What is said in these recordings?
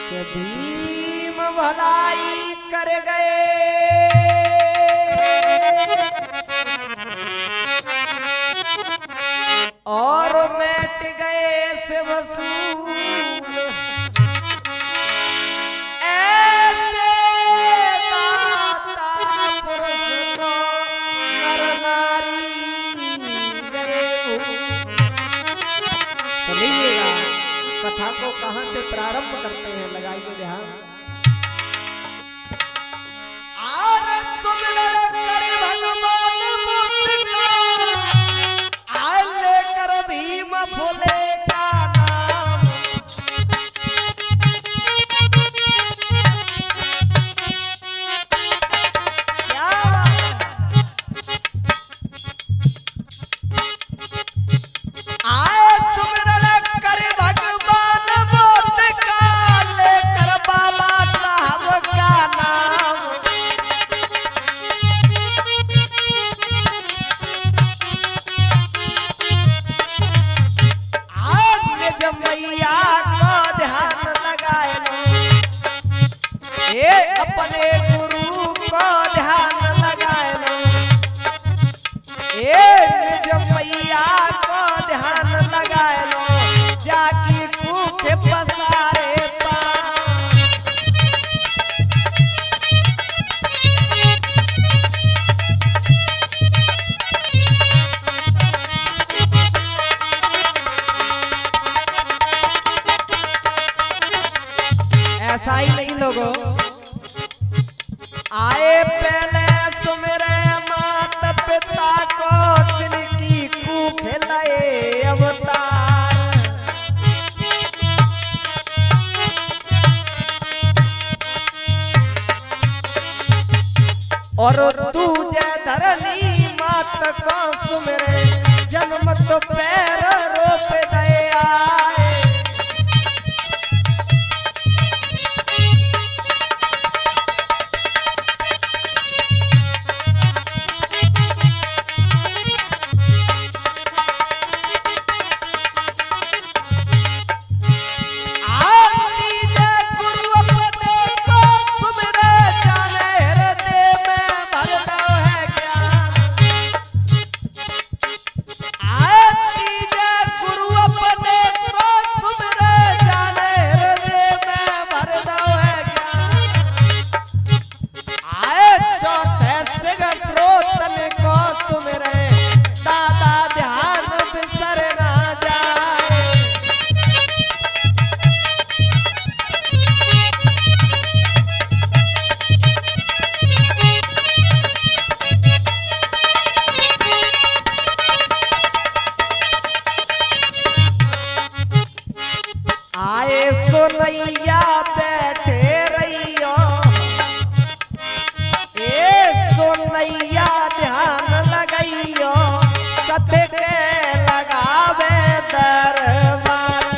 के भीम भलाई कर गए और बैठ गए से वसूल। ऐसे दाता पुरुष को नर नारी गए। तो लीजिएगा कथा को कहां से प्रारंभ करते हैं, लगाइए ध्यान। और सुमिरन कर भगवान बुद्ध का, आज लेकर भीम भोले का नाम। क्या आज सुमिरन कर भगवान बुद्ध का, लेकर बाबा साहब का नाम। आज निज मैया को ध्यान लगाए लो, ये अपने गुरु को ध्यान लगाए लो, ये निज मैया को ध्यान लगाए लो, जाकी कुख पसारे पान। ऐसा ही नहीं लोगों, आए पहले सुमिरे माता पिता को, जिनकी कुख लाए अवतार। और तुझे धरनी मात को सुमिरे, जन्म तो पैर रोप दे आए। आए सोनैया बैठे रहियो, ए सोनैया ध्यान लगाइयो, कथे के लगावे दरबार।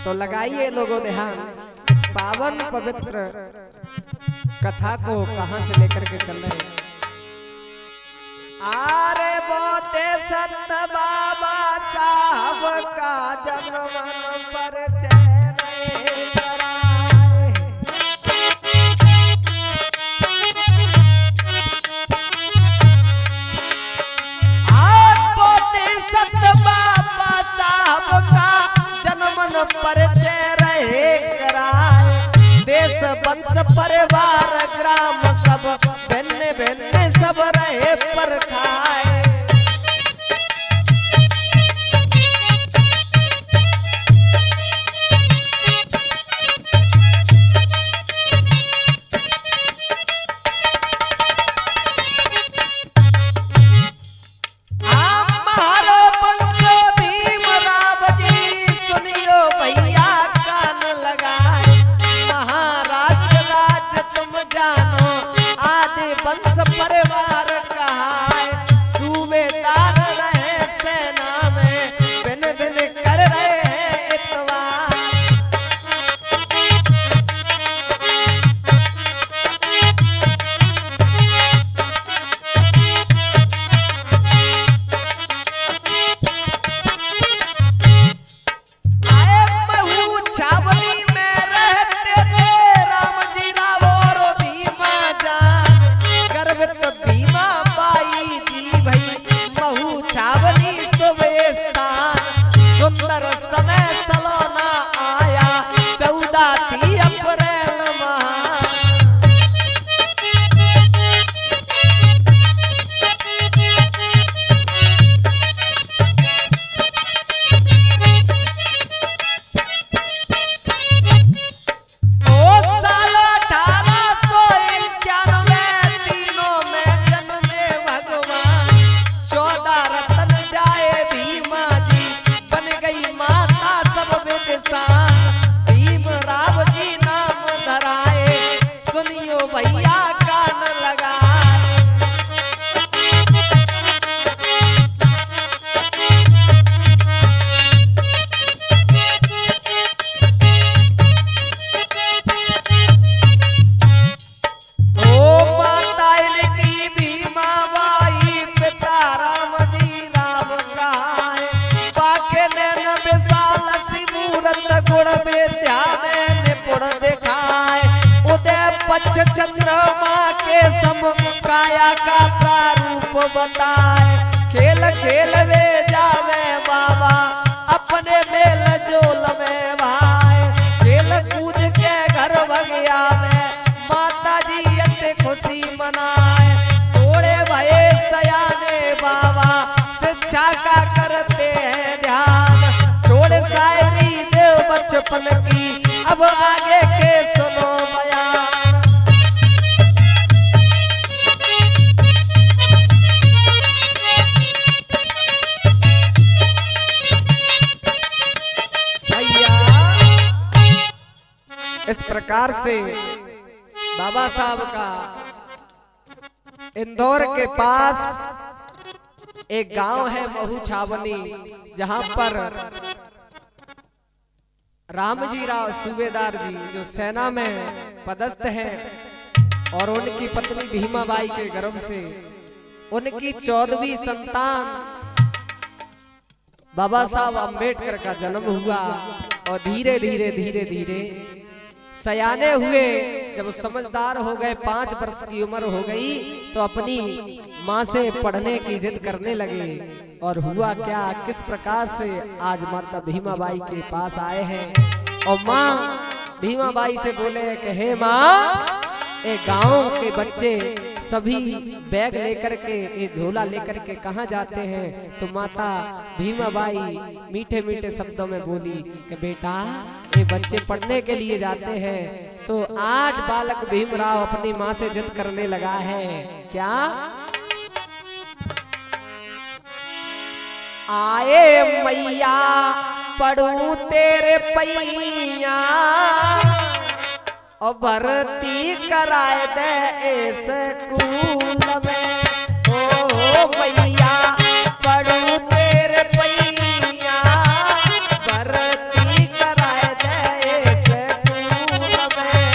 तो लगाइए लोगों ध्यान, इस पावन पवित्र कथा को कहां से लेकर के चल रहे हैं। आरे बोते संत बाबा साहब का जन्म पर परिचय रहे कराए। देश वंश परिवार ग्राम सब भिन्न भिन्न सब रहे पर खाए। वंश परिवार कहाए, सूबेदार रहे सेना में, बिन बिन कर रहे हैं इतवार। सुंदर समय सलोना आया, 14 थी अप्रैल माह। ओ साल 1891 तीनों में जन्मे भगवान, 14 रतन जाए भीमा जी, बन गई माता सब विदिशान। भीमराव जी नाम धराए, सुनियो भैया कान लगाए। ओ माता इनकी भीमा बाई, पिता राम जी राम कहाए, बाके नैन विशाल सिमूरत, गुण विद्या में निपुण दिखाए। उदय पक्ष चंद्रमा के सम, काया का प्रारूप बताए। खेल खेल वे जावे बाबा, अपने मेल जोल में भाई। खेल कूद के घर भगिया में, माता जी अति खुशी मनाए। थोड़े भये सयाने बाबा, शिक्षा का करते हैं ध्यान। थोड़े शायरी देव बचपन की, अब आगे के सुनो बयान। इस प्रकार से बाबा साहब का इंदौर के पास एक गांव है महू छावनी, जहां पर रामजी राव सूबेदार जी जो सेना में पदस्थ हैं, और उनकी पत्नी भीमाबाई के गर्भ से उनकी 14वीं संतान बाबा साहब अम्बेडकर का जन्म हुआ। और धीरे धीरे धीरे धीरे सयाने हुए, जब समझदार हो गए, 5 वर्ष की उम्र हो गई, तो अपनी माँ से पढ़ने की जिद करने लगे। और हुआ क्या, किस प्रकार से आज माता भीमाबाई के पास आए हैं। और माँ भीमाबाई से बोले कि हे माँ, एक गांव के बच्चे सभी बैग लेकर के, ये झोला लेकर के कहाँ जाते हैं। तो माता भीमाबाई मीठे मीठे शब्दों में बोली कि बेटा, ये बच्चे पढ़ने के लिए जाते हैं। तो आज बालक भीमराव अपनी माँ से जिद करने लगा है, क्या आए मैया पढ़ूं तेरे पैया, और भर्ती कराए दे स्कूल में। ओ मैया पढ़ूं तेरे पैया, भर्ती कराए दे स्कूल में।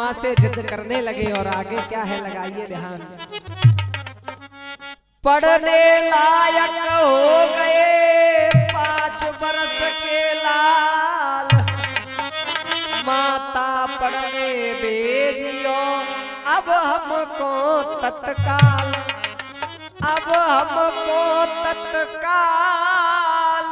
माँ से जिद करने लगे और आगे क्या है लगाइए ध्यान। पढ़ने लायक हो गए 5 बरस के लाल, माता पढ़ने भेजियो अब हमको तत्काल, अब हमको तत्काल,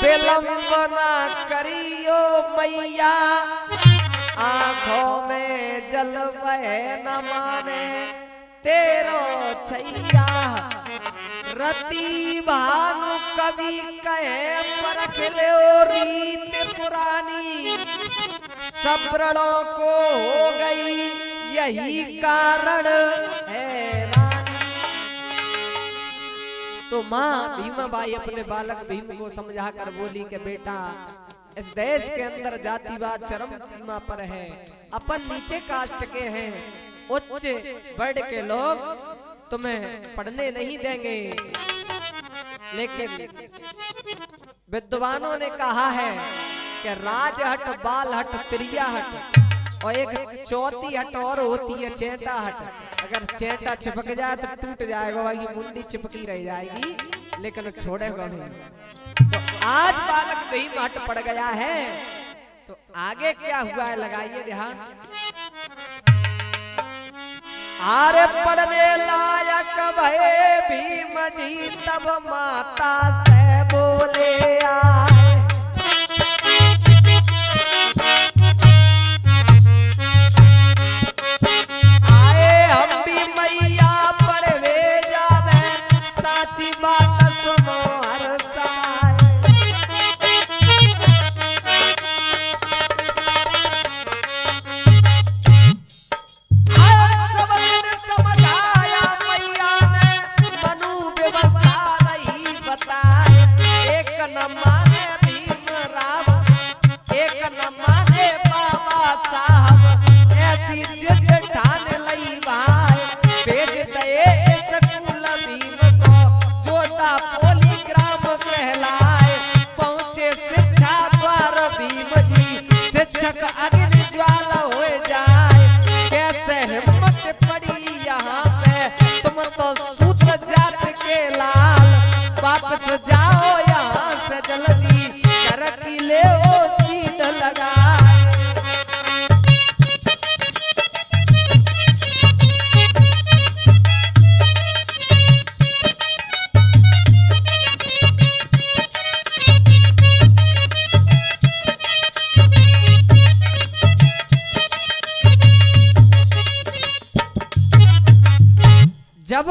विलंब ना करियो मैया, आंखों में जल बहे न माने तेरो छैया। रति भानु कवि कहे परख लो रीत पुरानी, सप्रणों को हो गई यही कारण है रानी। तो माँ भीमाबाई अपने बालक भीम को समझा कर बोली कि बेटा इस देश के अंदर जातिवाद चरम सीमा पर है, अपन नीचे कास्ट के हैं, उच्च वर्ग के लोग तुम्हें पढ़ने नहीं देंगे। लेकिन विद्वानों ने कहा है कि राजहट, बालहट, त्रिया हट और एक चौथी हट और होती है चेटा हट। अगर चेटा चिपक जाए तो टूट जाएगा, वही मुंडी चिपकी रह जाएगी लेकिन छोड़ेगा नहीं। तो आज बालक भीम हट पड़ गया है, तो आगे क्या हुआ है लगाइए ध्यान। आरे पढ़ने लायक भये भीम जी तब माता से बोले आए, आए हम भी मैया पढ़वे जावे, साची बात सुनो हर साए। वापस जाओ यहाँ से जल्दी, करकी ले ओ सीध लगा। जब